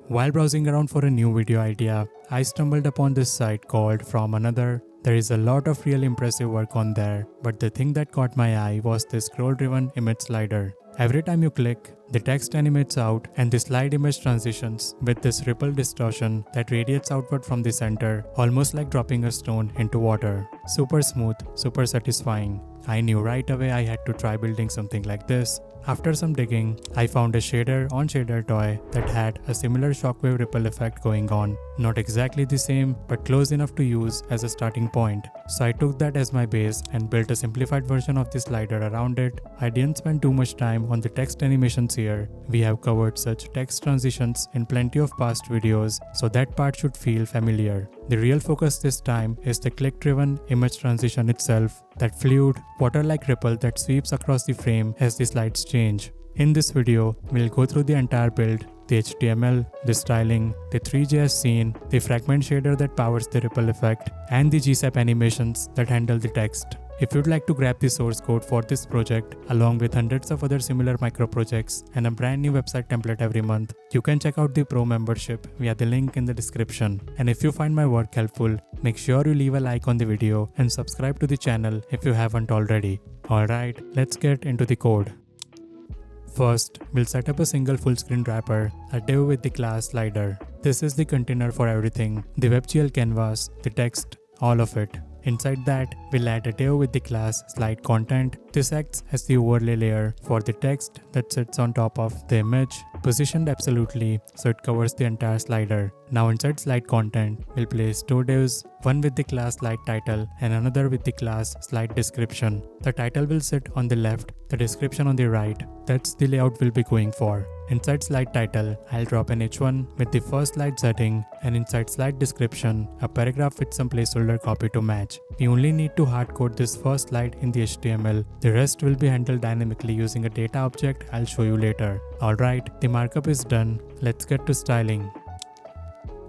While browsing around for a new video idea, I stumbled upon this site called fromanother. There is a lot of real impressive work on there, but the thing that caught my eye was the scroll-driven image slider. Every time you click, the text animates out and the slide image transitions with this ripple distortion that radiates outward from the center, almost like dropping a stone into water. Super smooth, super satisfying. I knew right away I had to try building something like this. After some digging, I found a shader-on-shader toy that had a similar Shockwave ripple effect going on. Not exactly the same, but close enough to use as a starting point. So I took that as my base and built a simplified version of the slider around it. I didn't spend too much time on the text animations here. We have covered such text transitions in plenty of past videos, so that part should feel familiar. The real focus this time is the click-driven image transition itself, that fluid, water-like ripple that sweeps across the frame as the slides change. In this video, we'll go through the entire build, the HTML, the styling, the Three.js scene, the fragment shader that powers the ripple effect, and the GSAP animations that handle the text. If you'd like to grab the source code for this project, along with hundreds of other similar micro projects and a brand new website template every month, you can check out the Pro membership via the link in the description. And if you find my work helpful, make sure you leave a like on the video and subscribe to the channel if you haven't already. Alright, let's get into the code. First, we'll set up a single full screen wrapper, a div with the class slider. This is the container for everything, the WebGL canvas, the text, all of it. Inside that, we'll add a div with the class slide content. This acts as the overlay layer for the text that sits on top of the image, positioned absolutely so it covers the entire slider. Now inside slide content, we'll place two divs, one with the class slide title and another with the class slide description. The title will sit on the left, the description on the right. That's the layout we'll be going for. Inside slide title, I'll drop an h1 with the first slide setting, and inside slide description, a paragraph with some placeholder copy to match. We only need to hardcode this first slide in the HTML. The rest will be handled dynamically using a data object I'll show you later. Alright, the markup is done. Let's get to styling.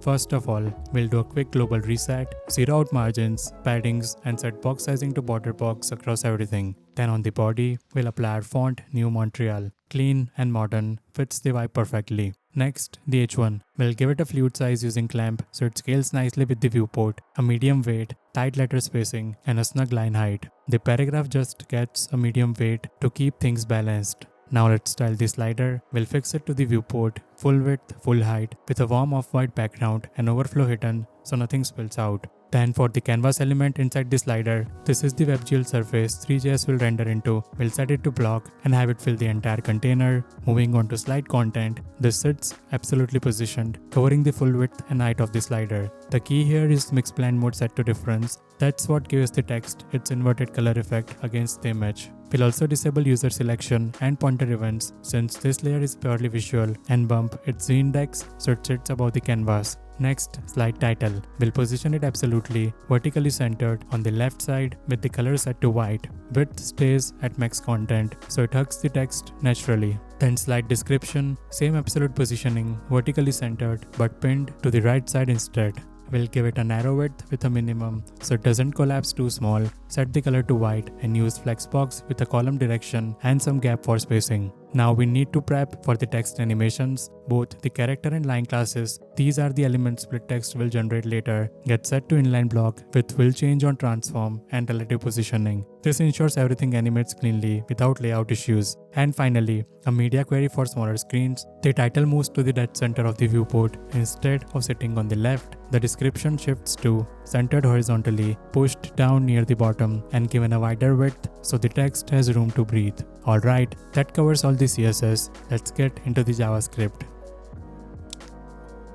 First of all, we'll do a quick global reset, zero out margins, paddings, and set box sizing to border box across everything. Then on the body, we'll apply our font New Montreal. Clean and modern, fits the vibe perfectly. Next, the H1. We'll give it a fluid size using clamp so it scales nicely with the viewport, a medium weight, tight letter spacing, and a snug line height. The paragraph just gets a medium weight to keep things balanced. Now let's style the slider. We'll fix it to the viewport, full width, full height, with a warm off-white background and overflow hidden so nothing spills out. Then for the canvas element inside the slider, this is the WebGL surface Three.js will render into. We'll set it to block and have it fill the entire container. Moving on to slide content, this sits absolutely positioned, covering the full width and height of the slider. The key here is mix blend mode set to difference. That's what gives the text its inverted color effect against the image. We'll also disable user selection and pointer events since this layer is purely visual, and bump its z-index so it sits above the canvas. Next, slide title. We'll position it absolutely vertically centered on the left side with the color set to white. Width stays at max content so it hugs the text naturally. Then slide description, same absolute positioning, vertically centered but pinned to the right side instead. We'll give it a narrow width with a minimum so it doesn't collapse too small. Set the color to white and use flexbox with a column direction and some gap for spacing. Now we need to prep for the text animations, both the character and line classes. These are the elements SplitText will generate later. Get set to inline block with will change on transform and relative positioning. This ensures everything animates cleanly without layout issues. And finally, a media query for smaller screens. The title moves to the dead center of the viewport instead of sitting on the left. The description shifts to centered horizontally, pushed down near the bottom and given a wider width so the text has room to breathe. Alright, that covers all the CSS. Let's get into the JavaScript.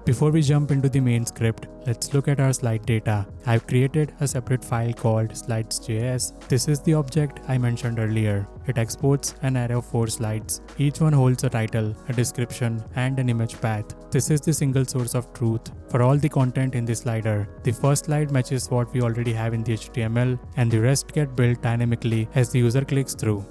Before we jump into the main script, let's look at our slide data. I've created a separate file called slides.js. This is the object I mentioned earlier. It exports an array of 4 slides. Each one holds a title, a description, and an image path. This is the single source of truth for all the content in the slider. The first slide matches what we already have in the HTML, and the rest get built dynamically as the user clicks through.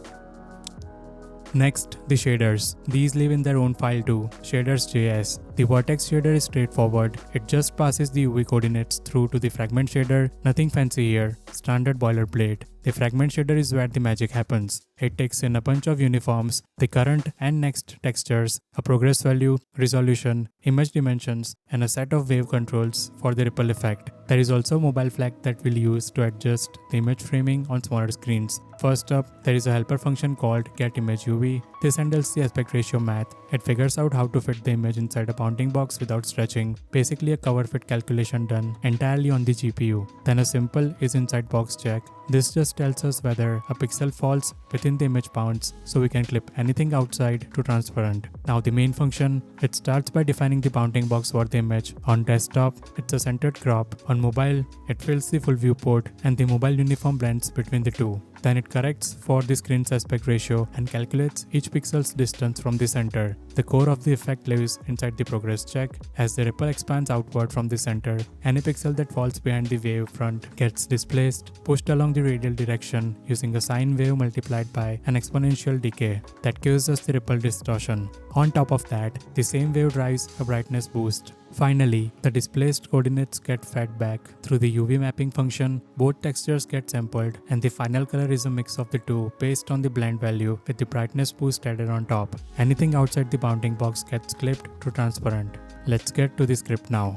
Next, the shaders. These live in their own file too, shaders.js. The vertex shader is straightforward, it just passes the UV coordinates through to the fragment shader, nothing fancy here, standard boilerplate. The fragment shader is where the magic happens. It takes in a bunch of uniforms, the current and next textures, a progress value, resolution, image dimensions, and a set of wave controls for the ripple effect. There is also a mobile flag that we'll use to adjust the image framing on smaller screens. First up, there is a helper function called getImageUV. This handles the aspect ratio math. It figures out how to fit the image inside a bounding box without stretching, basically a cover fit calculation done entirely on the GPU. Then a simple is inside box check. This just tells us whether a pixel falls within the image bounds, so we can clip anything outside to transparent. Now the main function, it starts by defining the bounding box for the image. On desktop, it's a centered crop. On mobile, it fills the full viewport and the mobile uniform blends between the two. Then it corrects for the screen's aspect ratio and calculates each pixel's distance from the center. The core of the effect lives inside the progress check. As the ripple expands outward from the center, any pixel that falls behind the wave front gets displaced, pushed along the radial direction using a sine wave multiplied by an exponential decay. That gives us the ripple distortion. On top of that, the same wave drives a brightness boost. Finally, the displaced coordinates get fed back through the UV mapping function, both textures get sampled, and the final color is a mix of the two based on the blend value with the brightness boost added on top. Anything outside the bounding box gets clipped to transparent. Let's get to the script now.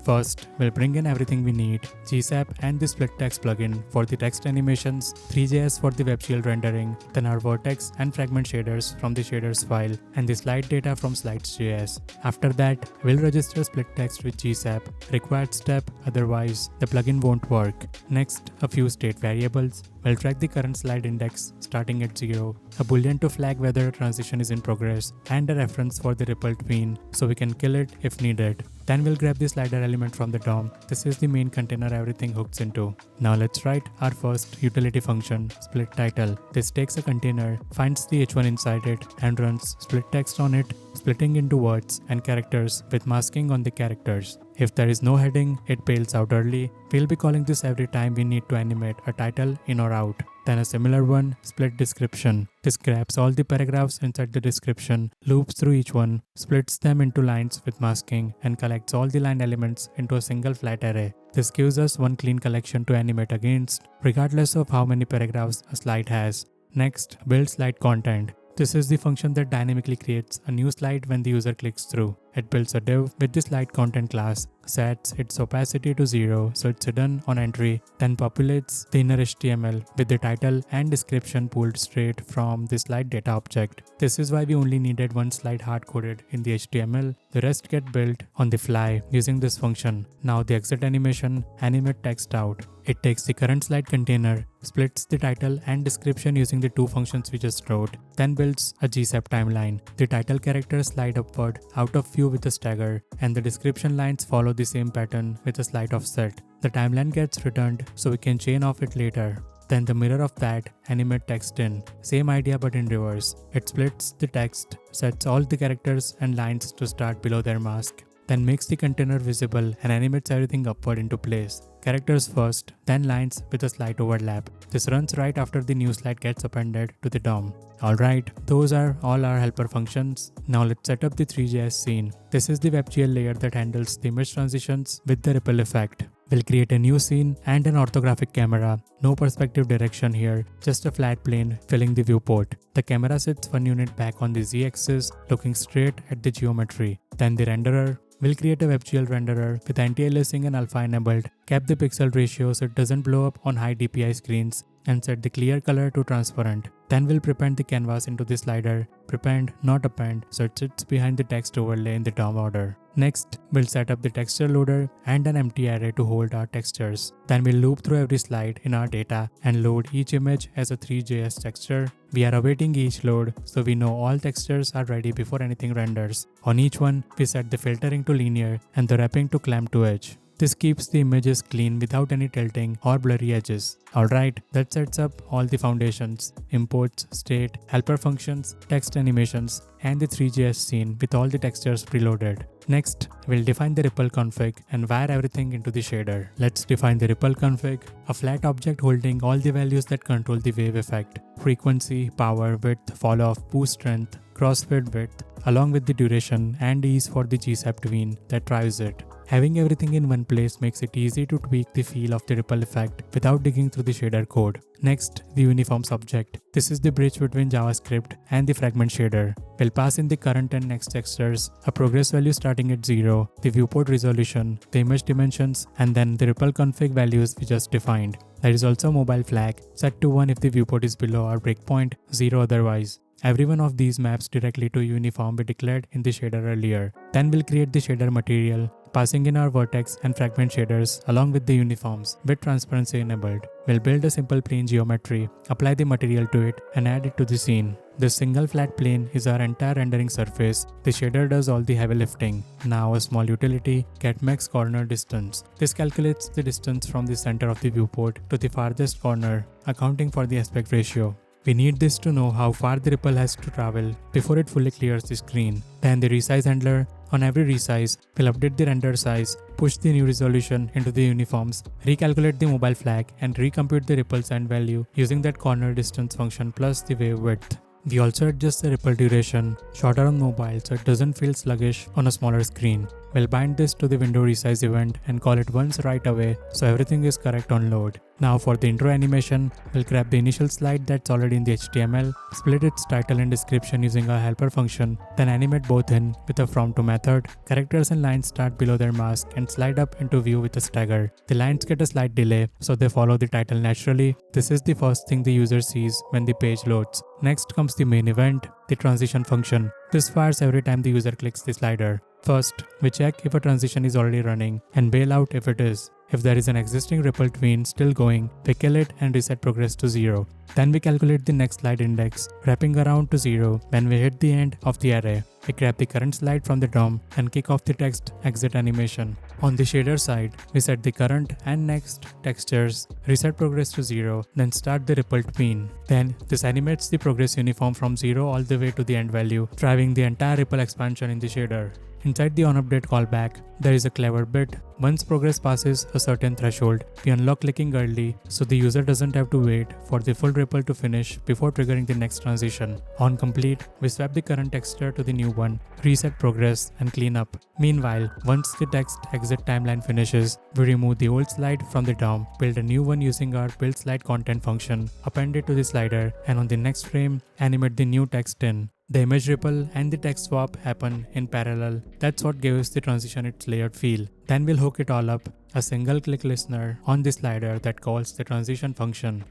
First, we'll bring in everything we need, GSAP and the SplitText plugin for the text animations, Three.js for the web shield rendering, then our vertex and fragment shaders from the shaders file, and the slide data from slides.js. After that, we'll register SplitText with GSAP, required step, otherwise the plugin won't work. Next, a few state variables. We'll track the current slide index starting at 0, a boolean to flag whether a transition is in progress, and a reference for the ripple tween so we can kill it if needed. Then we'll grab the slider element from the DOM. This is the main container everything hooks into. Now let's write our first utility function, SplitTitle. This takes a container, finds the h1 inside it, and runs SplitText on it, splitting into words and characters with masking on the characters. If there is no heading, it bails out early. We'll be calling this every time we need to animate a title in or out. Then a similar one, split description. This grabs all the paragraphs inside the description, loops through each one, splits them into lines with masking, and collects all the line elements into a single flat array. This gives us one clean collection to animate against, regardless of how many paragraphs a slide has. Next, build slide content. This is the function that dynamically creates a new slide when the user clicks through. It builds a div with the slide content class, sets its opacity to 0 so it's hidden on entry, then populates the inner HTML with the title and description pulled straight from the slide data object. This is why we only needed one slide hard-coded in the HTML. The rest get built on the fly using this function. Now the exit animation, animate text out. It takes the current slide container, splits the title and description using the two functions we just wrote, then builds a GSAP timeline. The title characters slide upward out of view with a stagger, and the description lines follow the same pattern with a slight offset. The timeline gets returned so we can chain off it later. Then the mirror of that, animate text in. Same idea but in reverse. It splits the text, sets all the characters and lines to start below their mask, then makes the container visible and animates everything upward into place. Characters first, then lines with a slight overlap. This runs right after the new slide gets appended to the DOM. Alright, those are all our helper functions. Now let's set up the Three.js scene. This is the WebGL layer that handles the image transitions with the ripple effect. We'll create a new scene and an orthographic camera. No perspective direction here, just a flat plane filling the viewport. The camera sits one unit back on the z-axis, looking straight at the geometry. Then the renderer. We'll create a WebGL renderer with anti-aliasing and alpha enabled, cap the pixel ratio so it doesn't blow up on high DPI screens, and set the clear color to transparent. Then we'll prepend the canvas into the slider, prepend not append so it sits behind the text overlay in the DOM order. Next, we'll set up the texture loader and an empty array to hold our textures. Then we'll loop through every slide in our data and load each image as a Three.js texture. We are awaiting each load so we know all textures are ready before anything renders. On each one, we set the filtering to linear and the wrapping to clamp to edge. This keeps the images clean without any tilting or blurry edges. Alright, that sets up all the foundations, imports, state, helper functions, text animations, and the Three.js scene with all the textures preloaded. Next, we'll define the ripple config and wire everything into the shader. Let's define the ripple config, a flat object holding all the values that control the wave effect: frequency, power, width, fall off, boost strength, crossfade width, along with the duration and ease for the GSAP tween that drives it. Having everything in one place makes it easy to tweak the feel of the ripple effect without digging through the shader code. Next, the uniforms object. This is the bridge between JavaScript and the fragment shader. We'll pass in the current and next textures, a progress value starting at 0, the viewport resolution, the image dimensions, and then the ripple config values we just defined. There is also a mobile flag, set to 1 if the viewport is below our breakpoint, 0 otherwise. Every one of these maps directly to a uniform we declared in the shader earlier. Then we'll create the shader material, passing in our vertex and fragment shaders along with the uniforms with transparency enabled. We'll build a simple plane geometry, apply the material to it, and add it to the scene. This single flat plane is our entire rendering surface. The shader does all the heavy lifting. Now a small utility, getMax corner distance. This calculates the distance from the center of the viewport to the farthest corner, accounting for the aspect ratio. We need this to know how far the ripple has to travel before it fully clears the screen. Then the resize handler. On every resize, we'll update the render size, push the new resolution into the uniforms, recalculate the mobile flag, and recompute the ripple's end value using that corner distance function plus the wave width. We also adjust the ripple duration, shorter on mobile so it doesn't feel sluggish on a smaller screen. We'll bind this to the window resize event and call it once right away so everything is correct on load. Now for the intro animation, we'll grab the initial slide that's already in the HTML, split its title and description using a helper function, then animate both in with a from to method. Characters and lines start below their mask and slide up into view with a stagger. The lines get a slight delay so they follow the title naturally. This is the first thing the user sees when the page loads. Next comes the main event, the transition function. This fires every time the user clicks the slider. First, we check if a transition is already running and bail out if it is. If there is an existing ripple tween still going, we kill it and reset progress to 0. Then we calculate the next slide index, wrapping around to 0 when we hit the end of the array. We grab the current slide from the DOM and kick off the text exit animation. On the shader side, we set the current and next textures, reset progress to 0, then start the ripple tween. Then this animates the progress uniform from 0 all the way to the end value, driving the entire ripple expansion in the shader. Inside the onUpdate callback, there is a clever bit. Once progress passes a certain threshold, we unlock clicking early so the user doesn't have to wait for the full ripple to finish before triggering the next transition. On complete, we swap the current texture to the new one, reset progress, and clean up. Meanwhile, once the text exit timeline finishes, we remove the old slide from the DOM, build a new one using our build slide content function, append it to the slider, and on the next frame, animate the new text in. The image ripple and the text swap happen in parallel. That's what gives the transition its layered feel. Then we'll hook it all up, a single click listener on the slider that calls the transition function.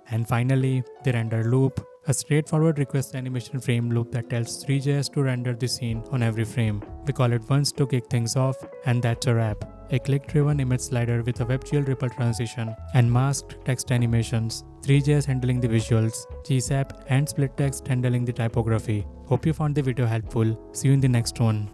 And finally, the render loop, a straightforward request animation frame loop that tells Three.js to render the scene on every frame. We call it once to kick things off, and that's a wrap. A click-driven image slider with a WebGL ripple transition and masked text animations, Three.js handling the visuals, GSAP and SplitText handling the typography. Hope you found the video helpful. See you in the next one.